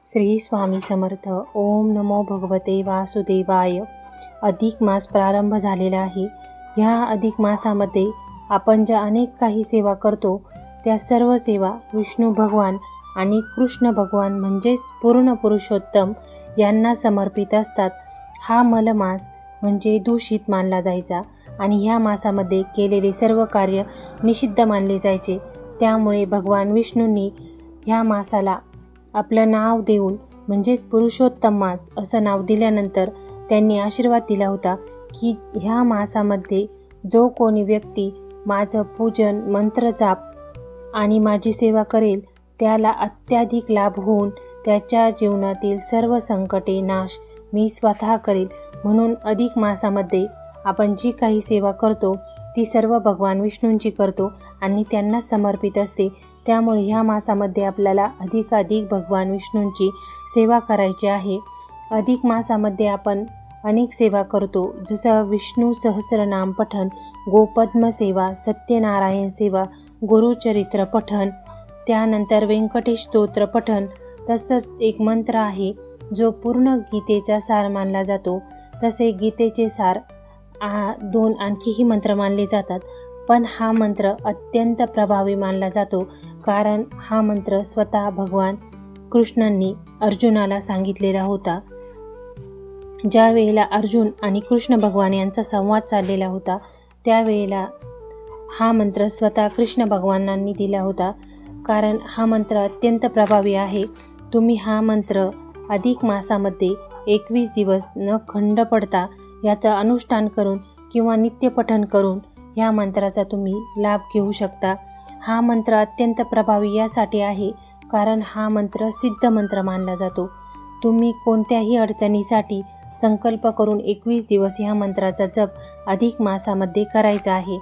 श्री स्वामी समर्थ. ओम नमो भगवते वासुदेवाय. अधिक मास प्रारंभ झालेला आहे. ह्या अधिक मासामध्ये आपण ज्या अनेक काही सेवा करतो त्या सर्व सेवा विष्णू भगवान आणि कृष्ण भगवान म्हणजेच पूर्ण पुरुषोत्तम यांना समर्पित असतात. हा मलमास म्हणजे दूषित मानला जायचा आणि ह्या मासामध्ये केलेले सर्व कार्य निषिद्ध मानले जायचे. त्यामुळे भगवान विष्णूंनी ह्या मासाला आपलं नाव देऊन म्हणजेच पुरुषोत्तम मास असं नाव दिल्यानंतर त्यांनी आशीर्वाद दिला होता की ह्या मासामध्ये जो कोणी व्यक्ती माझं पूजन मंत्रजाप आणि माझी सेवा करेल त्याला अत्याधिक लाभ होऊन त्याच्या जीवनातील सर्व संकटे नाश मी स्वतः करेल. म्हणून अधिक मासामध्ये आपण जी काही सेवा करतो ती सर्व भगवान विष्णूंची करतो आणि त्यांना समर्पित असते. त्यामुळे ह्या मासामध्ये आपल्याला अधिकाधिक भगवान विष्णूंची सेवा करायची आहे. अधिक मासामध्ये आपण अनेक सेवा करतो, जसं विष्णू सहस्रनाम पठण, गोपद्म सेवा, सत्यनारायण सेवा, गुरुचरित्र पठण, त्यानंतर व्यंकटेश स्तोत्र पठण. तसंच एक मंत्र आहे जो पूर्ण गीतेचा सार मानला जातो. तसे गीतेचे सार दोन आणखीही मंत्र मानले जातात, पण हा मंत्र अत्यंत प्रभावी मानला जातो कारण हा मंत्र स्वतः भगवान कृष्णांनी अर्जुनाला सांगितलेला होता. ज्या वेळेला अर्जुन आणि कृष्ण भगवान यांचा संवाद चाललेला होता त्यावेळेला हा मंत्र स्वतः कृष्ण भगवानांनी दिला होता. कारण हा मंत्र अत्यंत प्रभावी आहे. तुम्ही हा मंत्र अधिक मासामध्ये 21 दिवस न खंड पडता याचं अनुष्ठान करून किंवा नित्यपठण करून ह्या मंत्राचा तुम्ही लाभ घेऊ शकता. हा मंत्र अत्यंत प्रभावी यासाठी आहे कारण हा मंत्र सिद्ध मंत्र मानला जातो. तुम्ही कोणत्याही अडचणीसाठी संकल्प करून 21 दिवस ह्या मंत्राचा जप अधिक मासामध्ये करायचा आहे.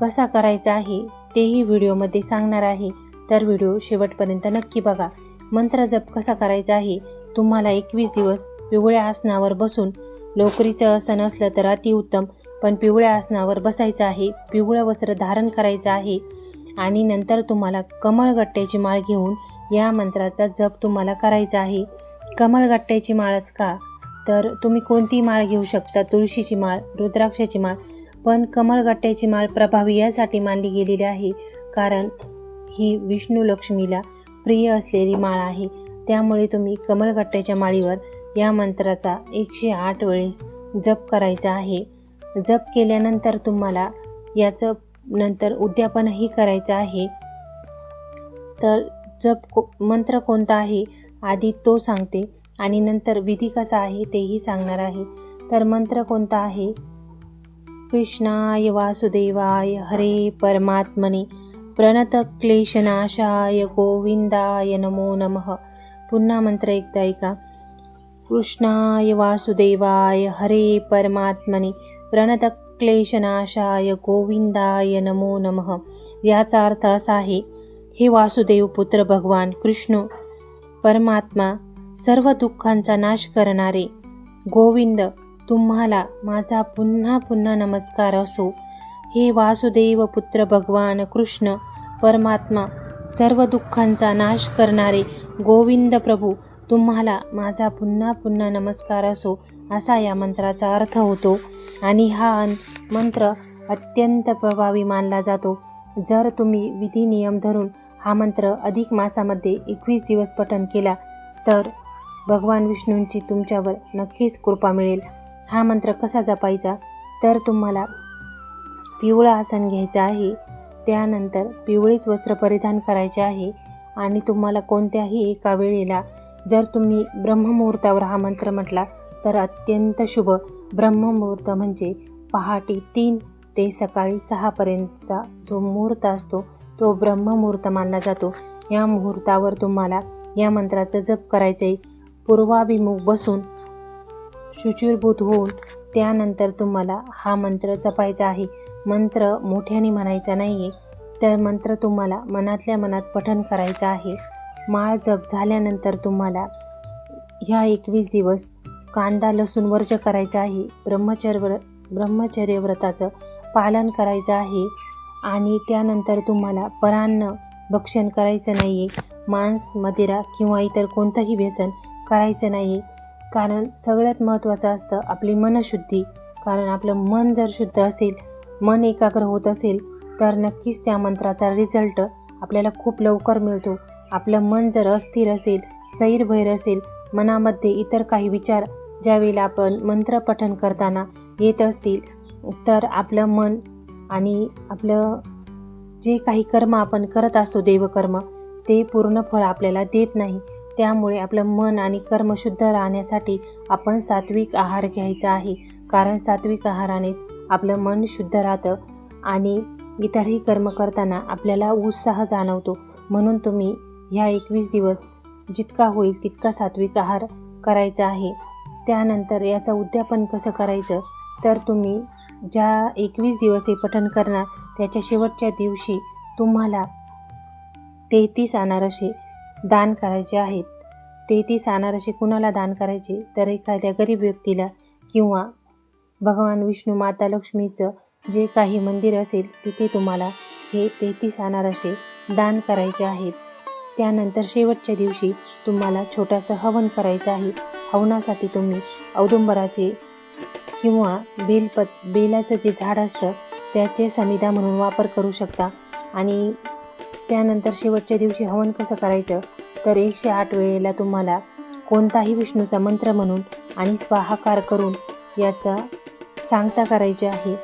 कसा करायचा आहे तेही व्हिडिओमध्ये सांगणार आहे, तर व्हिडिओ शेवटपर्यंत नक्की बघा. मंत्र जप कसा करायचा आहे, तुम्हाला 21 दिवस पिवळ्या आसनावर बसून, लोकरीचं आसन असलं तर अतिउत्तम, पण पिवळ्या आसनावर बसायचं आहे. पिवळं वस्त्र धारण करायचं आहे आणि नंतर तुम्हाला कमळगट्ट्याची माळ घेऊन या मंत्राचा जप तुम्हाला करायचा आहे. कमळगट्ट्याची माळच का, तर तुम्ही कोणतीही माळ घेऊ शकता, तुळशीची माळ, रुद्राक्षाची माळ, पण कमळगट्ट्याची माळ प्रभावी यासाठी मानली गेलेली आहे कारण ही विष्णू लक्ष्मीला प्रिय असलेली माळ आहे. त्यामुळे तुम्ही कमळगट्ट्याच्या माळीवर या मंत्राचा 108 वेळेस जप करायचा आहे. जप केल्यानंतर तुम्हाला याचं नंतर उद्यापनही करायचं आहे. तर मंत्र कोणता आहे आधी तो सांगते आणि नंतर विधी कसा आहे तेही सांगणार आहे. तर मंत्र कोणता आहे, कृष्णाय वासुदेवाय हरे परमात्मने प्रणत क्लेशनाशाय गोविंदाय नमो नमः. पुन्हा मंत्र एकदा ऐका. कृष्णाय वासुदेवाय हरे परमात्मने प्रणत क्लेशनाशाय गोविंदाय नमो नमः. याचा अर्थ असा आहे, हे वासुदेव पुत्र भगवान कृष्ण परमात्मा, सर्व दुःखांचा नाश करणारे गोविंद, तुम्हाला माझा पुन्हा पुन्हा नमस्कार असो. हे वासुदेव पुत्र भगवान कृष्ण परमात्मा, सर्व दुःखांचा नाश करणारे गोविंद प्रभू, तुम्हाला माझा पुन्हा पुन्हा नमस्कार असो, असा या मंत्राचा अर्थ होतो. आणि हा मंत्र अत्यंत प्रभावी मानला जातो. जर तुम्ही विधी नियम धरून हा मंत्र अधिक मासामध्ये 21 दिवस पठण केला तर भगवान विष्णूंची तुमच्यावर नक्कीच कृपा मिळेल. हा मंत्र कसा जपायचा, तर तुम्हाला पिवळं आसन घ्यायचं आहे, त्यानंतर पिवळेच वस्त्र परिधान करायचे आहे आणि तुम्हाला कोणत्याही एका वेळेला, जर तुम्ही ब्रह्ममुहूर्तावर हा मंत्र म्हटला तर अत्यंत शुभ. ब्रह्ममुहूर्त म्हणजे पहाटे 3 ते सकाळी 6 पर्यंतचा जो मुहूर्त असतो तो ब्रह्ममुहूर्त मानला जातो. या मुहूर्तावर तुम्हाला या मंत्राचा जप करायचं आहे. पूर्वाभिमुख बसून शुचिर्भूत होऊन त्यानंतर तुम्हाला हा मंत्र जपायचा आहे. मंत्र मोठ्याने म्हणायचा नाही आहे, तर मंत्र तुम्हाला मनातल्या मनात पठण करायचं आहे. माळ जप झाल्यानंतर तुम्हाला ह्या 21 दिवस कांदा लसूण वर्ज करायचं आहे. ब्रह्मचर्य व्रताचं पालन करायचं आहे आणि त्यानंतर तुम्हाला परान्न भक्षण करायचं नाही आहे. मांस, मदिरा किंवा इतर कोणतंही व्यसन करायचं नाही. कारण सगळ्यात महत्त्वाचं असतं आपली मनशुद्धी. कारण आपलं मन जर शुद्ध असेल, मन एकाग्र होत असेल, तर नक्कीच त्या मंत्राचा रिझल्ट आपल्याला खूप लवकर मिळतो. आपलं मन जर अस्थिर असेल, सैरभैर असेल, मनामध्ये इतर काही विचार ज्यावेळेला आपण मंत्र पठण करताना येत असतील, तर आपलं मन आणि आपलं जे काही कर्म आपण करत असतो देवकर्म, ते पूर्ण फळ आपल्याला देत नाही. त्यामुळे आपलं मन आणि कर्म शुद्ध राहण्यासाठी आपण सात्विक आहार घ्यायचा आहे. कारण सात्विक आहारानेच आपलं मन शुद्ध राहतं आणि इतरही कर्म करताना आपल्याला उत्साह जाणवतो. म्हणून तुम्ही ह्या 21 दिवस जितका होईल तितका सात्विक आहार करायचा आहे. त्यानंतर याचं उद्यापन कसं करायचं, तर तुम्ही ज्या 21 दिवस हे पठण करणार त्याच्या शेवटच्या दिवशी तुम्हाला 33 अनारसे दान करायचे आहेत. 33 अनारसे कुणाला दान करायचे, तर एखाद्या गरीब व्यक्तीला किंवा भगवान विष्णू, माता लक्ष्मीचं जे काही मंदिर असेल तिथे तुम्हाला हे 33 अनारसे दान करायचे आहेत. त्यानंतर शेवटच्या दिवशी तुम्हाला छोटंसं हवन करायचं आहे. हवनासाठी तुम्ही औदुंबराचे किंवा बेलाचं जे झाड असतं त्याचे समिधा म्हणून वापर करू शकता. आणि त्यानंतर शेवटच्या दिवशी हवन कसं करायचं, तर 108 वेळेला तुम्हाला कोणताही विष्णूचा मंत्र म्हणून आणि स्वाहाकार करून याचा सांगता करायचे आहे.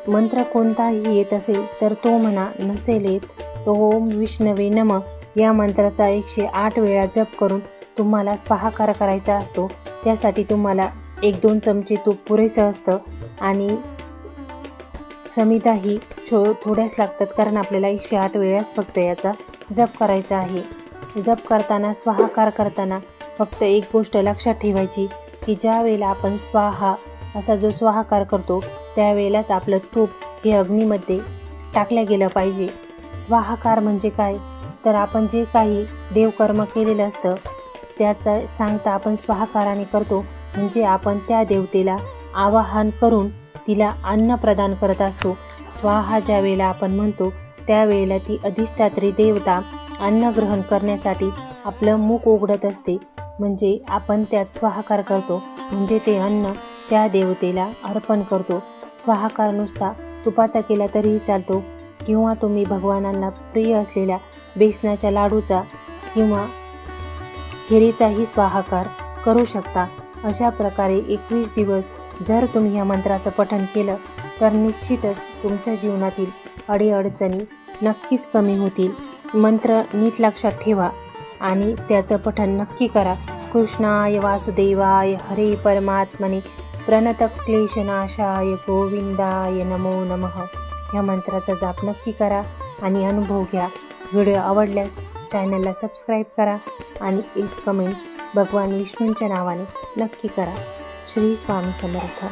मंत्र कोणताही येत असेल तर तो म्हणा, नसेल येत तो ओम विष्णवे नम या मंत्राचा 108 वेळा जप करून तुम्हाला स्वाहाकार करायचा असतो. त्यासाठी तुम्हाला 1-2 चमचे तूप पुरेसं असतं आणि समिधाही थोड्याच लागतात. कारण आपल्याला 108 वेळाच फक्त याचा जप करायचा आहे. जप करताना, स्वाहाकार करताना फक्त एक गोष्ट लक्षात ठेवायची की ज्या वेळेला आपण स्वाहा असा जो स्वाहाकार करतो त्यावेळेलाच आपलं तूप हे अग्नीमध्ये टाकलं गेलं पाहिजे. स्वाहाकार म्हणजे काय, तर आपण जे काही देवकर्म केलेलं असतं त्याचा सांगता आपण स्वाहाकाराने करतो. म्हणजे आपण त्या देवतेला आवाहन करून तिला अन्न प्रदान करत असतो. स्वाहा ज्या वेळेला आपण म्हणतो त्यावेळेला ती अधिष्ठात्री देवता अन्न ग्रहण करण्यासाठी आपलं मुख उघडत असते. म्हणजे आपण त्यात स्वाहाकार करतो, म्हणजे ते अन्न त्या देवतेला अर्पण करतो. स्वाहाकार नुसता तुपाचा केला तरीही चालतो किंवा तुम्ही भगवानांना प्रिय असलेल्या बेसनाच्या लाडूचा किंवा खिरीचाही स्वाहाकार करू शकता. अशा प्रकारे 21 दिवस जर तुम्ही या मंत्राचं पठण केलं तर निश्चितच तुमच्या जीवनातील अडीअडचणी नक्कीच कमी होतील. मंत्र नीट लक्षात ठेवा आणि त्याचं पठण नक्की करा. कृष्णाय वासुदेवाय हरे परमात्मने प्रणतक्लेशनाशाय गोविंदाय नमो नमः ह्या मंत्राचा जाप नक्की करा आणि अनुभव घ्या. व्हिडिओ आवडल्यास चॅनलला सबस्क्राईब करा आणि एक कमेंट भगवान विष्णूंच्या नावाने नक्की करा. श्री स्वामी समर्थ.